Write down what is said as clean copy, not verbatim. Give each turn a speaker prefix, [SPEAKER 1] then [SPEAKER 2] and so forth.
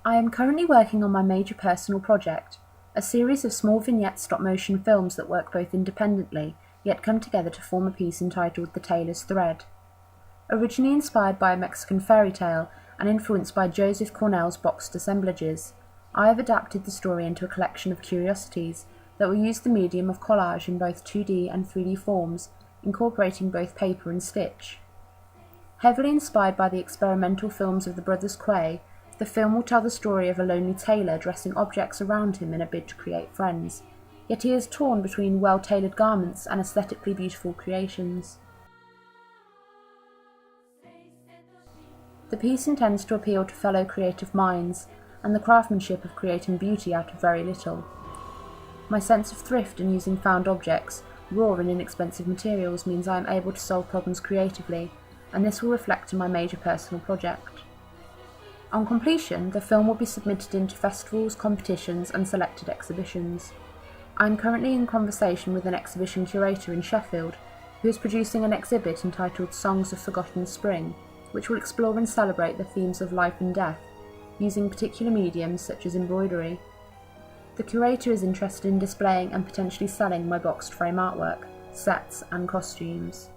[SPEAKER 1] I am currently working on my major personal project, a series of small vignette stop-motion films that work both independently, yet come together to form a piece entitled The Tailor's Thread. Originally inspired by a Mexican fairy tale and influenced by Joseph Cornell's boxed assemblages, I have adapted the story into a collection of curiosities that will use the medium of collage in both 2D and 3D forms, incorporating both paper and stitch. Heavily inspired by the experimental films of the brothers Quay, the film will tell the story of a lonely tailor dressing objects around him in a bid to create friends, yet he is torn between well-tailored garments and aesthetically beautiful creations. The piece intends to appeal to fellow creative minds and the craftsmanship of creating beauty out of very little. My sense of thrift in using found objects, raw and inexpensive materials, means I am able to solve problems creatively, and this will reflect in my major personal project. On completion, the film will be submitted into festivals, competitions and selected exhibitions. I am currently in conversation with an exhibition curator in Sheffield, who is producing an exhibit entitled Songs of Forgotten Spring, which will explore and celebrate the themes of life and death, using particular mediums such as embroidery. The curator is interested in displaying and potentially selling my boxed frame artwork, sets and costumes.